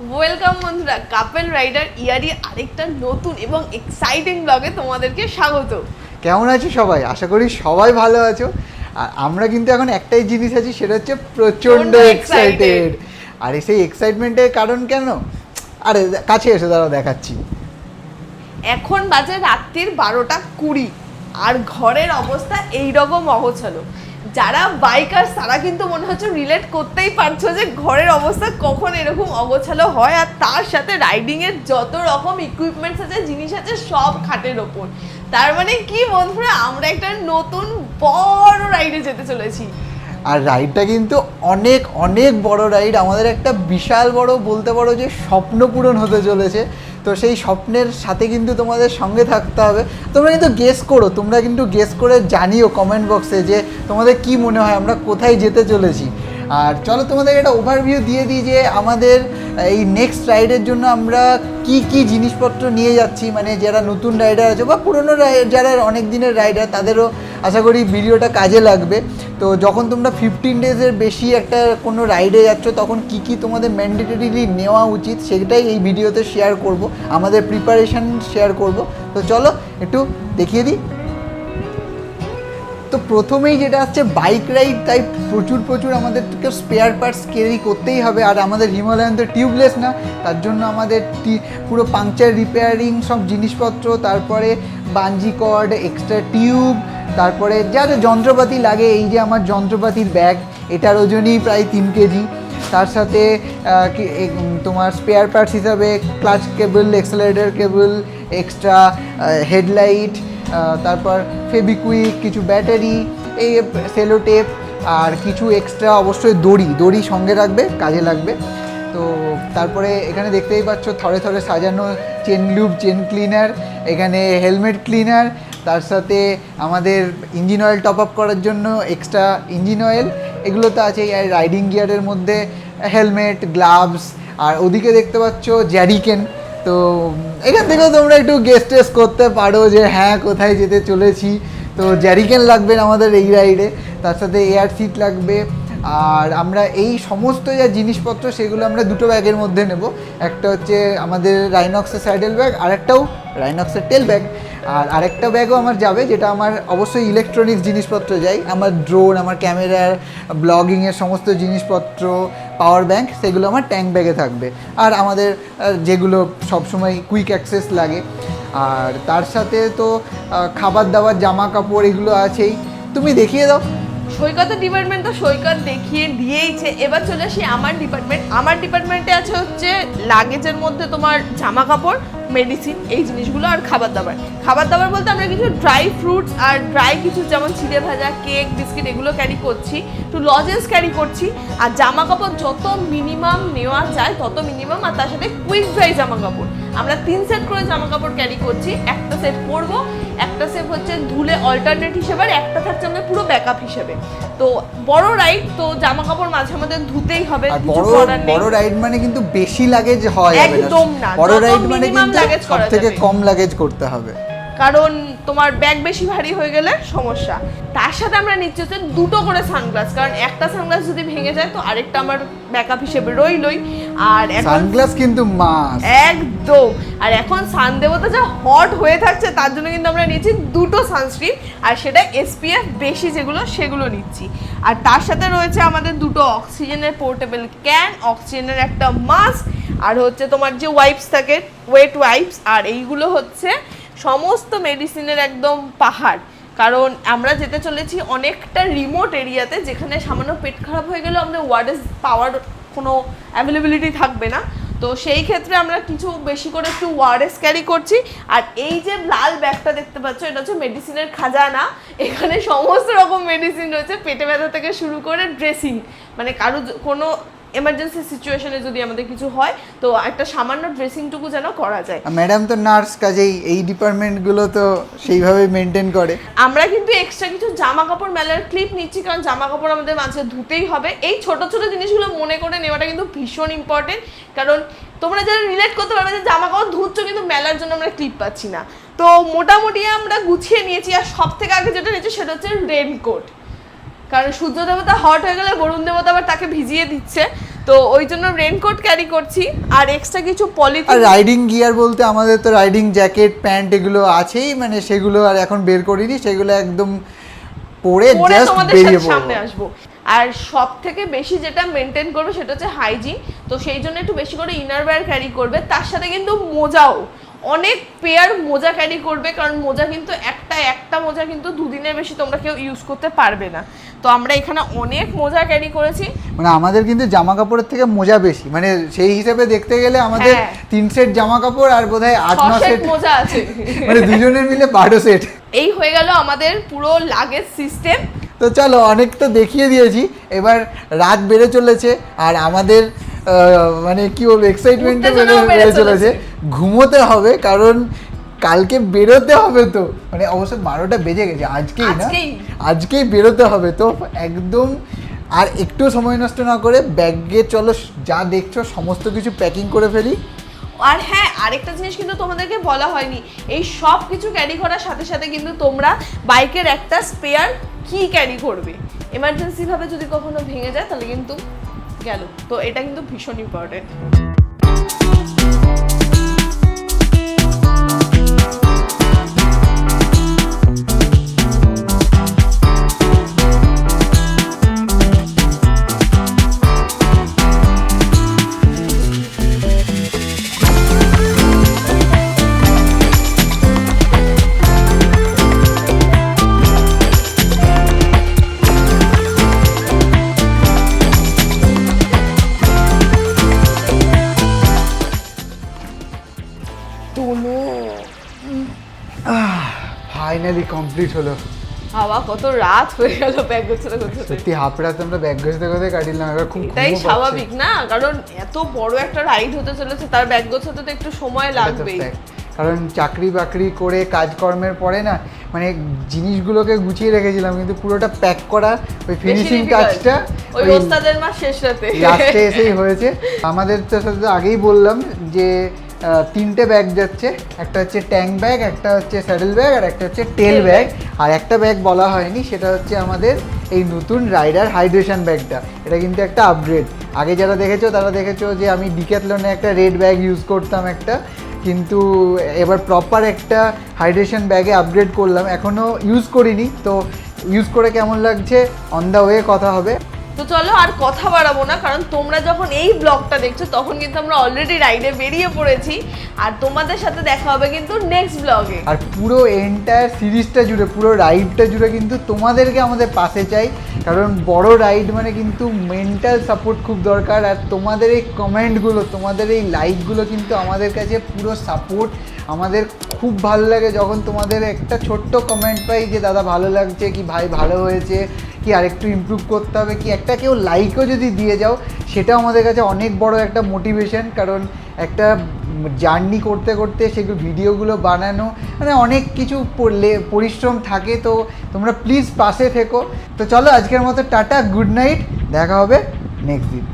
Welcome বন্ধুরা, কাপল rider ইয়ারি আরেকটা নতুন এবং এক্সাইটিং ব্লগে তোমাদেরকে স্বাগত। কেমন আছো সবাই? আশা করি সবাই ভালো আছো। আর আমরা কিন্তু এখন একটাই জিনিস আছি, সেটা হচ্ছে প্রচণ্ড এক্সাইটেড। আর সেই এক্সাইটমেন্টের কারণ কেন? আরে কাছে এসে দাঁড়াও, দেখাচ্ছি। এখন বাজে রাত্রির 12:20 আর ঘরের অবস্থা এইরকম অগোছালো। যারা বাইকার তারা কিন্তু মনে হচ্ছে রিলেট করতেই পারছো যে ঘরের অবস্থা কখন এরকম অগোছালো হয়। আর তার সাথে রাইডিংয়ের যত রকম ইকুইপমেন্টস আছে, জিনিস আছে, সব খাটের ওপর। তার মানে কি বন্ধুরা, আমরা একটা নতুন বড় রাইডে যেতে চলেছি। আর রাইডটা কিন্তু অনেক অনেক বড় রাইড, আমাদের একটা বিশাল বড়, বলতে পারো যে স্বপ্ন পূরণ হতে চলেছে। তো সেই স্বপ্নের সাথে কিন্তু তোমাদের সঙ্গে থাকতে হবে। তোমরা কিন্তু গেস করে জানিও কমেন্ট বক্সে যে তোমাদের কি মনে হয় আমরা কোথায় যেতে চলেছি। আর চলো তোমাদের একটা ওভারভিউ দিয়ে দিই যে আমাদের এই নেক্সট রাইডের জন্য আমরা কি জিনিসপত্র নিয়ে যাচ্ছি। মানে যারা নতুন রাইডার আছে বা পুরনো যারা অনেক দিনের রাইডার, তাদেরও আশা করি ভিডিওটা কাজে লাগবে। তো যখন তোমরা 15 ডেজের বেশি একটা কোনো রাইডে যাচ্ছ, তখন কি তোমাদের ম্যান্ডেটরিলি নেওয়া উচিত সেটাই এই ভিডিওতে শেয়ার করব, আমাদের প্রিপারেশন শেয়ার করব। তো চলো একটু দেখিয়ে দিই। তো প্রথমেই যেটা হচ্ছে বাইক রাইড, তাই প্রচুর আমাদেরকে স্পেয়ার পার্টস ক্যারি করতেই হবে। আর আমাদের হিমালয়ান তো টিউবলেস না, তার জন্য আমাদের পুরো পাংচার রিপেয়ারিং সব জিনিসপত্র, তারপরে বাঞ্জি কর্ড, এক্সট্রা টিউব, তারপরে যা যা যন্ত্রপাতি লাগে। এই যে আমার যন্ত্রপাতির ব্যাগ, এটার ওজনই প্রায় 3 কেজি। তার সাথে তোমার স্পেয়ার পার্টস হিসাবে ক্লাচ কেবল, এক্সেলারেটর কেবল, এক্সট্রা হেডলাইট, তারপর ফেবিকুইক, কিছু ব্যাটারি, এই সেলো টেপ, আর কিছু এক্সট্রা অবশ্যই দড়ি সঙ্গে রাখবে, কাজে লাগবে। তো তারপরে এখানে দেখতেই পাচ্ছ থরে থরে সাজানো চেন লুব, চেন ক্লিনার, এখানে হেলমেট ক্লিনার, তার সাথে আমাদের ইঞ্জিন অয়েল টপ আপ করার জন্য এক্সট্রা ইঞ্জিন অয়েল, এগুলো তো আছেই। আর রাইডিং গিয়ারের মধ্যে হেলমেট, গ্লাভস, আর ওদিকে দেখতে পাচ্ছ জ্যারিকেন। তো এখান থেকেও তোমরা একটু গেস করতে পারো যে হ্যাঁ কোথায় যেতে চলেছি। তো জ্যারিকেন লাগবে আমাদের এই রাইডে, তার সাথে এয়ার সিট লাগবে। আর আমরা এই সমস্ত যা জিনিসপত্র সেগুলো আমরা দুটো ব্যাগের মধ্যে নেব। একটা হচ্ছে আমাদের রাইনক্সের স্যাডেল ব্যাগ, আরেকটাও রাইনক্সের টেল ব্যাগ। আর আরেকটা ব্যাগও আমার যাবে, যেটা আমার অবশ্যই ইলেকট্রনিক্স জিনিসপত্র যাই, আমার ড্রোন, আমার ক্যামেরার, ব্লগিংয়ের সমস্ত জিনিসপত্র, পাওয়ার ব্যাংক, সেগুলো আমার ট্যাঙ্ক ব্যাগে থাকবে। আর আমাদের যেগুলো সবসময় কুইক অ্যাক্সেস লাগে। আর তার সাথে তো খাবার দাবার, জামা কাপড়, এগুলো আছেই। তুমি দেখিয়ে দাও। সৈকতের ডিপার্টমেন্ট তো সৈকত দেখিয়ে দিয়েইছে। এবার চলে আসি আমার ডিপার্টমেন্টে আছে হচ্ছে লাগেজের মধ্যে তোমার জামা কাপড়, মেডিসিন, এই জিনিসগুলো, আর খাবার দাবার বলতে আমরা কিছু ড্রাই ফ্রুটস আর ড্রাই কিছু যেমন চিড়ে ভাজা, কেক, বিস্কিট, এগুলো ক্যারি করছি, একটু লজেন্স ক্যারি করছি। আর জামা কাপড় যত মিনিমাম নেওয়া যায় তত মিনিমাম, আর তার সাথে কুইক ড্রাই জামা কাপড় আমরা 3 সেট করে জামা কাপড় ক্যারি করছি। একটা সেট পরবো, একটা সেট হচ্ছে ধুলে অল্টারনেট হিসেবে, আর একটা থাকছে আমাদের পুরো ব্যাকআপ হিসেবে। তো বড় রাইড, তো জামা কাপড় মাঝে মধ্যে ধুতেই হবে। বড় রাইড মানে কিন্তু বেশি লাগেজ হয় একদম না, বড় রাইড মানে কিন্তু সব থেকে কম লাগেজ করতে হবে, কারণ তোমার ব্যাগ বেশি ভারী হয়ে গেলে সমস্যা। তার সাথে আমরা নিচ্ছি হচ্ছে 2টো করে সানগ্লাস, কারণ একটা সানগ্লাস যদি ভেঙে যায় তো আরেকটা আমার ব্যাকআপ হিসেবে রইলই। আর সানগ্লাস কিন্তু মাস্ট একদম। আর এখন সান দেবতা যা হট হয়ে থাকছে, তার জন্য কিন্তু আমরা নিচ্ছি 2টো সানস্ক্রিন, আর সেটা SPF বেশি যেগুলো সেগুলো নিচ্ছি। আর তার সাথে রয়েছে আমাদের 2টো অক্সিজেনের পোর্টেবল ক্যান, অক্সিজেনের একটা মাস্ক, আর হচ্ছে তোমার যে ওয়াইপস থাকে, ওয়েট ওয়াইপস। আর এইগুলো হচ্ছে সমস্ত মেডিসিনের একদম পাহাড়, কারণ আমরা যেতে চলেছি অনেকটা রিমোট এরিয়াতে, যেখানে সামান্য পেট খারাপ হয়ে গেলেও আমাদের ওয়ার্ডেজ পাওয়ার কোনো অ্যাভেলেবিলিটি থাকবে না। তো সেই ক্ষেত্রে আমরা কিছু বেশি করে একটু ওয়ারেস ক্যারি করছি। আর এই যে লাল ব্যাগটা দেখতে পাচ্ছ, এটা হচ্ছে মেডিসিনের খাজানা। এখানে সমস্ত রকম মেডিসিন রয়েছে, পেটে ব্যথা থেকে শুরু করে ড্রেসিং, মানে কারো কোনো এমার্জেন্সি সিচুয়েশনে যদি আমাদের কিছু হয় তো একটা সামান্য ড্রেসিংটুকু যেন করা যায়। ম্যাডাম তো নার্স, কাজেই এই ডিপার্টমেন্টগুলো তো সেইভাবে মেনটেন করে। আমরা কিন্তু এক্সট্রা কিছু জামা কাপড় মেলার ক্লিপ নিচ্ছি, কারণ জামা কাপড় আমাদের মাঝে ধুতেই হবে। এই ছোট ছোট জিনিসগুলো মনে করে নেওয়াটা কিন্তু ভীষণ ইম্পর্টেন্ট, কারণ তোমরা যারা রিলেট করতে পারবে যে জামা কাপড় ধুচ্ছ কিন্তু মেলার জন্য আমরা ক্লিপ পাচ্ছি না। তো মোটামুটি আমরা গুছিয়ে নিয়েছি। আর সব থেকে আগে যেটা নিয়েছি সেটা হচ্ছে রেনকোট, কারণ সূর্য দেবতা হট হয়ে গেলে বরুণ দেবতা আবার তাকে ভিজিয়ে দিচ্ছে। তো ওই জন্য রেনকোট ক্যারি করছি আর এক্সট্রা কিছু আর পলিথিন। রাইডিং গিয়ার বলতে আমাদের তো রাইডিং জ্যাকেট প্যান্ট এগুলো আছেই, মানে সেগুলো আর এখন বের করিনি, সেগুলো একদম পরে জাস্ট তোমাদের বেরিয়ে সামনে পড়বো। আসবো। আর সব থেকে বেশি যেটা মেনটেন করবে সেটা হচ্ছে হাইজিন, তো সেই জন্য একটু বেশি করে ইনারওয়্যার ক্যারি করবে, তার সাথে কিন্তু মোজাও অনেক পেয়ার মোজা ক্যারি করবে, কারণ মোজা কিন্তু একটা মোজা কিন্তু দুদিনের বেশি তোমরা কেউ ইউজ করতে পারবে না। তো আমরা এখানে অনেক মোজা ক্যারি করেছি। মানে আমাদের কিন্তু জামা কাপড়ের থেকে মোজা বেশি, মানে সেই হিসেবে দেখতে গেলে আমাদের 3 সেট জামা কাপড় আর বোধহয় 8-9 সেট মোজা আছে মানে দুজনের মিলে 12 সেট। এই হয়ে গেল আমাদের পুরো লাগেজ সিস্টেম। তো চলো, অনেক তো দেখিয়ে দিয়েছি, এবার রাত বেড়ে চলেছে আর আমাদের মানে কি বলবো, এক্সাইটমেন্টও বেড়ে চলেছে। ঘুমোতে হবে, কারণ কালকে বেরোতে হবে। তো মানে অবশ্য 12টা বেজে গেছে আজকেই বেরোতে হবে। তো একদম আর একটু সময় নষ্ট না করে ব্যাগে চলো, যা দেখছো সমস্ত কিছু প্যাকিং করে ফেলি। আর হ্যাঁ, আরেকটা জিনিস কিন্তু তোমাদেরকে বলা হয়নি, এই সব কিছু ক্যারি করার সাথে সাথে কিন্তু তোমরা বাইকের একটা স্পেয়ার কি ক্যারি করবে, এমার্জেন্সি ভাবে যদি কখনো ভেঙে যায় তাহলে কিন্তু গেল। তো এটা কিন্তু ভীষণ ইম্পর্টেন্ট। ফাইনালি কমপ্লিট হলো। বাবা কত রাত হয়ে গেল ব্যাগ গোছাতে গোছাতে। সত্যি হাফ রাত আমরা ব্যাগ গোছাতে গোছাতে কাটিলাম। এবার খুব এটাই স্বাভাবিক না, কারণ এত বড় একটা রাইড হতে চলেছে, তার ব্যাগ গোছাতে তো একটু সময় লাগবেই। কারণ চাকরি বাকরি করে কাজকর্মের পরে না, মানে জিনিসগুলোকে গুছিয়ে রেখেছিলাম, কিন্তু পুরোটা প্যাক করা, ওই ফিনিশিং টাচটা ওই ওস্তাদের মা শেষ রাতে লাস্টে এসেই হয়েছে। আমাদের তো সাথে আগেই বললাম যে 3টে ব্যাগ যাচ্ছে, একটা হচ্ছে ট্যাঙ্ক ব্যাগ, একটা হচ্ছে স্যাডেল ব্যাগ, আর একটা হচ্ছে টেল ব্যাগ। আর একটা ব্যাগ বলা হয়নি, সেটা হচ্ছে আমাদের এই নতুন রাইডার হাইড্রেশন ব্যাগটা। এটা কিন্তু একটা আপগ্রেড। আগে যারা দেখেছো তারা দেখেছো যে আমি ডিক্যাথলনে একটা রেড ব্যাগ ইউজ করতাম একটা, কিন্তু এবার প্রপার একটা হাইড্রেশন ব্যাগে আপগ্রেড করলাম। এখনও ইউজ করিনি, তো ইউজ করে কেমন লাগছে অন দ্য ওয়ে কথা হবে। তো চলো আর কথা বাড়াবো না, কারণ তোমরা যখন এই ব্লগটা দেখছো তখন কিন্তু আমরা অলরেডি রাইডে বেরিয়ে পড়েছি, আর তোমাদের সাথে দেখা হবে কিন্তু নেক্সট ব্লগে। আর পুরো এন্টায়ার সিরিজটা জুড়ে, পুরো রাইডটা জুড়ে কিন্তু তোমাদেরকে আমাদের পাশে চাই, কারণ বড় রাইড মানে কিন্তু মেন্টাল সাপোর্ট খুব দরকার। আর তোমাদের এই কমেন্টগুলো, তোমাদের এই লাইকগুলো কিন্তু আমাদের কাছে পুরো সাপোর্ট। আমাদের খুব ভালো লাগে যখন তোমাদের একটা ছোট্ট কমেন্ট পাই যে দাদা ভালো লাগছে, কি ভাই ভালো হয়েছে, কি আরেকটু ইমপ্রুভ করতে হবে, কি একটা কেউ লাইকও যদি দিয়ে যাও, সেটা আমাদের কাছে অনেক বড় একটা মোটিভেশন। কারণ একটা জার্নি করতে করতে সেগুলো ভিডিওগুলো বানানো, মানে অনেক কিছু পরিশ্রম থাকে। তো তোমরা প্লিজ পাশে থেকো। তো চলো আজকের মতো টাটা, গুড নাইট, দেখা হবে নেক্সট দিন।